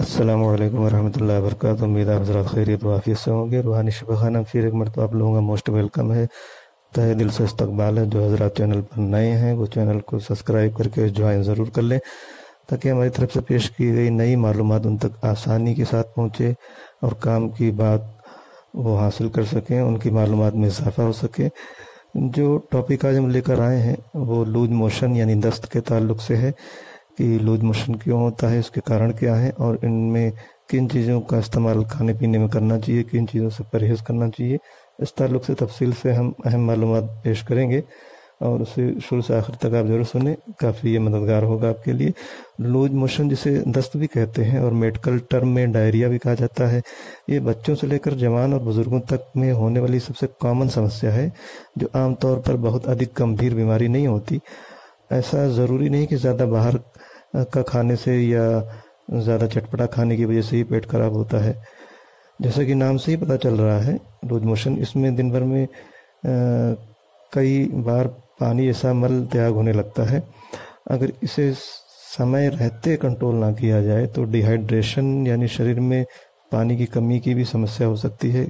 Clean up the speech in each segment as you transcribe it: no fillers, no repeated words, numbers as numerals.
अस्सलाम वालेकुम रहमतुल्लाहि व बरकातुहू। उम्मीद है आप हज़रात खैरियत व आफियत से होंगे। रूहानी शफ़ा खाना फिर एक मरतबा आप लोगों का मोस्ट वेलकम है। तहे दिल से इस्तकबाल है। जो हज़रात चैनल पर नए हैं वो चैनल को सब्सक्राइब करके ज्वाइन ज़रूर कर लें, ताकि हमारी तरफ से पेश की गई नई मालूमात उन तक आसानी के साथ पहुँचे और काम की बात वो हासिल कर सकें, उनकी मालूमात में इजाफ़ा हो सके। जो टॉपिक आज हम लेकर आए हैं वो लूज मोशन यानी दस्त के ताल्लुक़ से है कि लूज मोशन क्यों होता है, इसके कारण क्या है और इनमें किन चीज़ों का इस्तेमाल खाने पीने में करना चाहिए, किन चीज़ों से परहेज़ करना चाहिए। इस ताल्लुक़ से तफसील से हम अहम मालूमात पेश करेंगे और उसे शुरू से आखिर तक आप ज़रूर सुने, काफ़ी ये मददगार होगा आपके लिए। लूज मोशन जिसे दस्त भी कहते हैं और मेडिकल टर्म में डायरिया भी कहा जाता है, ये बच्चों से लेकर जवान और बुज़ुर्गों तक में होने वाली सबसे कॉमन समस्या है, जो आमतौर पर बहुत अधिक गंभीर बीमारी नहीं होती। ऐसा ज़रूरी नहीं कि ज़्यादा बाहर का खाने से या ज़्यादा चटपटा खाने की वजह से ही पेट खराब होता है। जैसा कि नाम से ही पता चल रहा है, लूज मोशन, इसमें दिन भर में कई बार पानी जैसा मल त्याग होने लगता है। अगर इसे समय रहते कंट्रोल ना किया जाए तो डिहाइड्रेशन यानी शरीर में पानी की कमी की भी समस्या हो सकती है।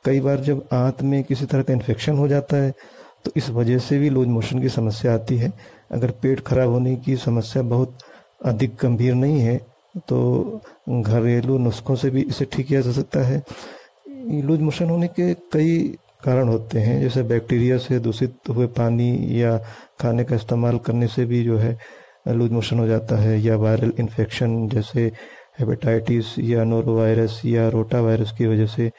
कई बार जब आंत में किसी तरह का इन्फेक्शन हो जाता है तो इस वजह से भी लूज मोशन की समस्या आती है। अगर पेट खराब होने की समस्या बहुत अधिक गंभीर नहीं है तो घरेलू नुस्खों से भी इसे ठीक किया जा सकता है। लूज मोशन होने के कई कारण होते हैं, जैसे बैक्टीरिया से दूषित हुए पानी या खाने का इस्तेमाल करने से भी जो है लूज मोशन हो जाता है, या वायरल इन्फेक्शन जैसे हेपेटाइटिस या नोरोवायरस या रोटा वायरस की वजह से,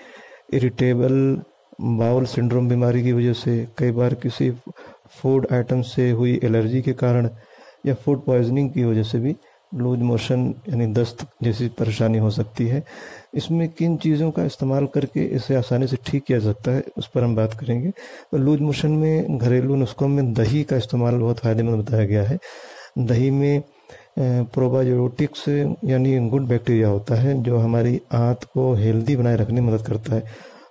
इरिटेबल बाउल सिंड्रोम बीमारी की वजह से, कई बार किसी फूड आइटम से हुई एलर्जी के कारण या फूड पॉइजनिंग की वजह से भी लूज मोशन यानी दस्त जैसी परेशानी हो सकती है। इसमें किन चीज़ों का इस्तेमाल करके इसे आसानी से ठीक किया जा सकता है, उस पर हम बात करेंगे। तो लूज मोशन में घरेलू नुस्खों में दही का इस्तेमाल बहुत फ़ायदेमंद बताया गया है। दही में प्रोबायोटिक्स यानी गुड बैक्टीरिया होता है, जो हमारी आंत को हेल्दी बनाए रखने में मदद करता है।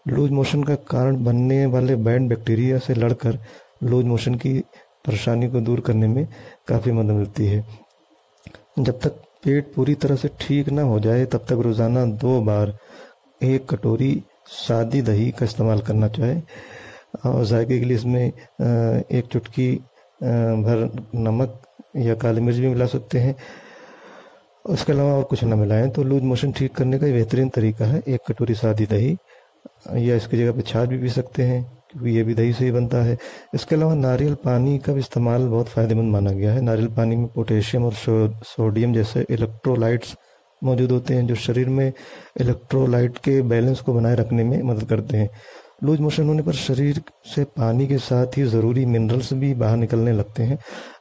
लूज मोशन का कारण बनने वाले बैड बैक्टीरिया से लड़कर लूज मोशन की परेशानी को दूर करने में काफ़ी मदद मिलती है। जब तक पेट पूरी तरह से ठीक ना हो जाए तब तक रोज़ाना 2 बार 1 कटोरी सादी दही का इस्तेमाल करना चाहिए। और जायके के लिए इसमें 1 चुटकी भर नमक या काली मिर्च भी मिला सकते हैं। उसके अलावा और कुछ ना मिलाएं तो लूज मोशन ठीक करने का बेहतरीन तरीका है 1 कटोरी सादी दही, या इसकी जगह पे छाछ भी पी सकते हैं क्योंकि ये भी दही से ही बनता है। इसके अलावा नारियल पानी का भी इस्तेमाल बहुत फ़ायदेमंद माना गया है। नारियल पानी में पोटेशियम और सोडियम जैसे इलेक्ट्रोलाइट्स मौजूद होते हैं, जो शरीर में इलेक्ट्रोलाइट के बैलेंस को बनाए रखने में मदद करते हैं। लूज मोशन होने पर शरीर से पानी के साथ ही ज़रूरी मिनरल्स भी बाहर निकलने लगते हैं।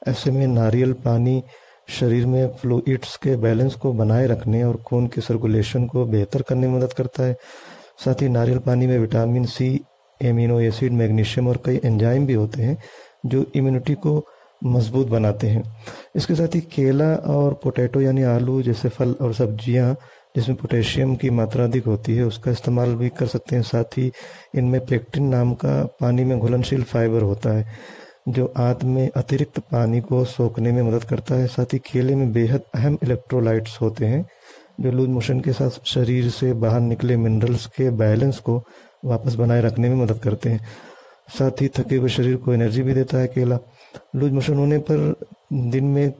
ऐसे में नारियल पानी शरीर में फ्लूइड्स के बैलेंस को बनाए रखने और खून के सर्कुलेशन को बेहतर करने में मदद करता है। साथ ही नारियल पानी में vitamin C, amino acid, magnesium और कई एंजाइम भी होते हैं जो इम्यूनिटी को मजबूत बनाते हैं। इसके साथ ही केला और पोटैटो यानी आलू जैसे फल और सब्जियां जिसमें पोटेशियम की मात्रा अधिक होती है, उसका इस्तेमाल भी कर सकते हैं। साथ ही इनमें पेक्टिन नाम का पानी में घुलनशील फाइबर होता है, जो आंत में अतिरिक्त पानी को सोखने में मदद करता है। साथ ही केले में बेहद अहम इलेक्ट्रोलाइट्स होते हैं, जो लूज मोशन के साथ शरीर से बाहर निकले मिनरल्स के बैलेंस को वापस बनाए रखने में मदद करते हैं। साथ ही थके हुए शरीर को एनर्जी भी देता है केला। लूज मोशन होने पर दिन में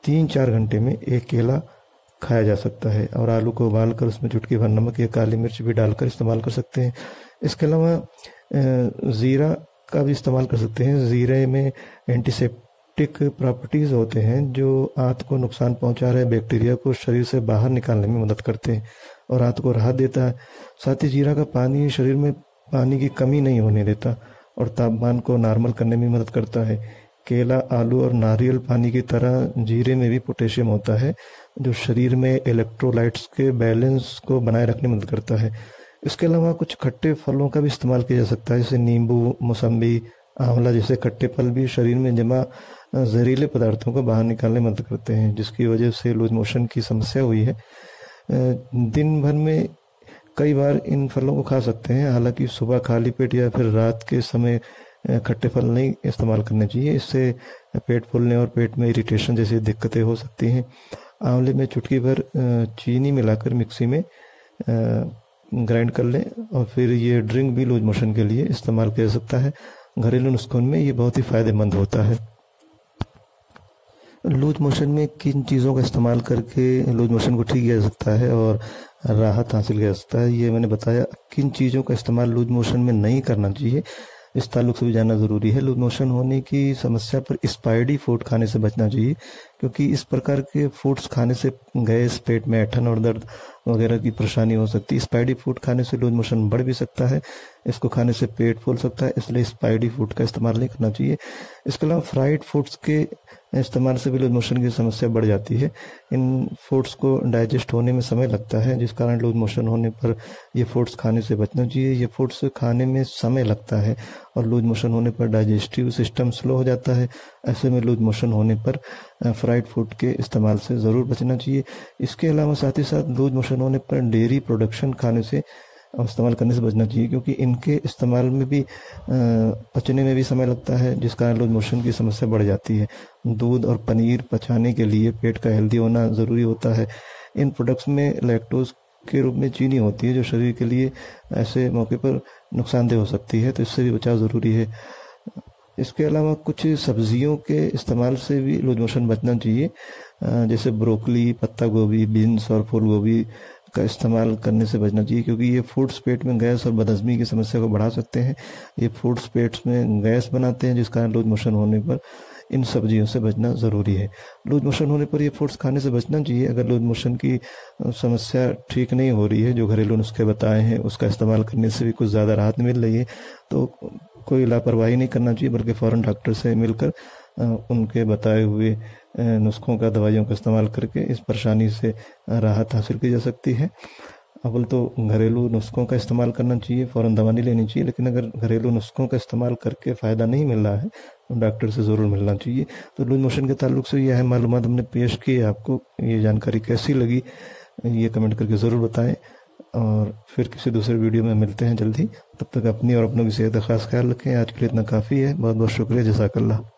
3-4 घंटे में 1 केला खाया जा सकता है और आलू को उबालकर उसमें चुटकी भर नमक या काली मिर्च भी डालकर इस्तेमाल कर सकते हैं। इसके अलावा ज़ीरा का भी इस्तेमाल कर सकते हैं। ज़ीरे में एंटीसेप्टिक प्रॉपर्टीज़ होते हैं जो आंत को नुकसान पहुंचा रहे बैक्टीरिया को शरीर से बाहर निकालने में मदद करते हैं और आंत को राहत देता है। साथ ही जीरा का पानी शरीर में पानी की कमी नहीं होने देता और तापमान को नॉर्मल करने में मदद करता है। केला, आलू और नारियल पानी की तरह जीरे में भी पोटेशियम होता है, जो शरीर में इलेक्ट्रोलाइट्स के बैलेंस को बनाए रखने में मदद करता है। इसके अलावा कुछ खट्टे फलों का भी इस्तेमाल किया जा सकता है, जैसे नींबू, मौसम्बी, आंवला जैसे खट्टे फल भी शरीर में जमा जहरीले पदार्थों को बाहर निकालने में मदद करते हैं, जिसकी वजह से लूज मोशन की समस्या हुई है। दिन भर में कई बार इन फलों को खा सकते हैं, हालांकि सुबह खाली पेट या फिर रात के समय खट्टे फल नहीं इस्तेमाल करने चाहिए। इससे पेट फूलने और पेट में इरिटेशन जैसी दिक्कतें हो सकती हैं। आंवले में चुटकी भर चीनी मिलाकर मिक्सी में ग्राइंड कर लें और फिर ये ड्रिंक भी लूज मोशन के लिए इस्तेमाल किया जा सकता है। घरेलू नुस्खों में ये बहुत ही फ़ायदेमंद होता है। लूज मोशन में किन चीज़ों का इस्तेमाल करके लूज मोशन को ठीक किया जा सकता है और राहत हासिल किया जा सकता है, ये मैंने बताया। किन चीज़ों का इस्तेमाल लूज मोशन में नहीं करना चाहिए, इस ताल्लुक से भी जानना ज़रूरी है। लूज मोशन होने की समस्या पर स्पाइडी फूड खाने से बचना चाहिए, क्योंकि इस प्रकार के फूड्स खाने से गैस, पेट में ऐंठन और दर्द वगैरह की परेशानी हो सकती है। स्पाइडी फूड खाने से लूज मोशन बढ़ भी सकता है, इसको खाने से पेट फूल सकता है, इसलिए स्पाइडी फूड का इस्तेमाल नहीं करना चाहिए। इसके अलावा फ्राइड फूड्स के इस्तेमाल से भी लूज मोशन की समस्या बढ़ जाती है। इन फूड्स को डाइजेस्ट होने में समय लगता है, जिस कारण लूज मोशन होने पर ये फूड्स खाने से बचना चाहिए। ये फूड्स खाने में समय लगता है और लूज मोशन होने पर डाइजेस्टिव सिस्टम स्लो हो जाता है। ऐसे में लूज मोशन होने पर फ्राइड फूड के इस्तेमाल से ज़रूर बचना चाहिए। इसके अलावा साथ ही साथ लूज मोशन होने पर डेयरी प्रोडक्शन खाने से इस्तेमाल करने से बचना चाहिए, क्योंकि इनके इस्तेमाल में भी पचने में भी समय लगता है, जिस कारण लूज मोशन की समस्या बढ़ जाती है। दूध और पनीर पचाने के लिए पेट का हेल्दी होना ज़रूरी होता है। इन प्रोडक्ट्स में लैक्टोज के रूप में चीनी होती है, जो शरीर के लिए ऐसे मौके पर नुकसानदेह हो सकती है, तो इससे भी बचाव ज़रूरी है। इसके अलावा कुछ सब्जियों के इस्तेमाल से भी लूज मोशन बचना चाहिए, जैसे ब्रोकली, पत्ता गोभी, बीन्स और फूल गोभी का इस्तेमाल करने से बचना चाहिए, क्योंकि ये फूड्स पेट में गैस और बदहजमी की समस्या को बढ़ा सकते हैं। ये फूड्स पेट में गैस बनाते हैं, जिस कारण लूज मोशन होने पर इन सब्जियों से बचना ज़रूरी है। लूज मोशन होने पर ये फूड्स खाने से बचना चाहिए। अगर लूज मोशन की समस्या ठीक नहीं हो रही है, जो घरेलू नुस्खे बताए हैं उसका इस्तेमाल करने से भी कुछ ज़्यादा राहत मिल रही है, तो कोई लापरवाही नहीं करना चाहिए, बल्कि फ़ौरन डॉक्टर से मिलकर उनके बताए हुए नुस्खों का, दवाइयों का इस्तेमाल करके इस परेशानी से राहत हासिल की जा सकती है। अव्वल तो घरेलू नुस्खों का इस्तेमाल करना चाहिए, फ़ौरन दवा नहीं लेनी चाहिए। लेकिन अगर घरेलू नुस्खों का इस्तेमाल करके फ़ायदा नहीं मिल रहा है तो डॉक्टर से ज़रूर मिलना चाहिए। तो लूज मोशन के ताल्लुक से यह मालूमात हमने पेश की। आपको ये जानकारी कैसी लगी ये कमेंट करके ज़रूर बताएं, और फिर किसी दूसरे वीडियो में मिलते हैं जल्दी। तब तक अपनी और अपनों की सेहत का खास ख्याल रखें। आज के लिए इतना काफ़ी है। बहुत बहुत शुक्रिया। जज़ाकल्लाह।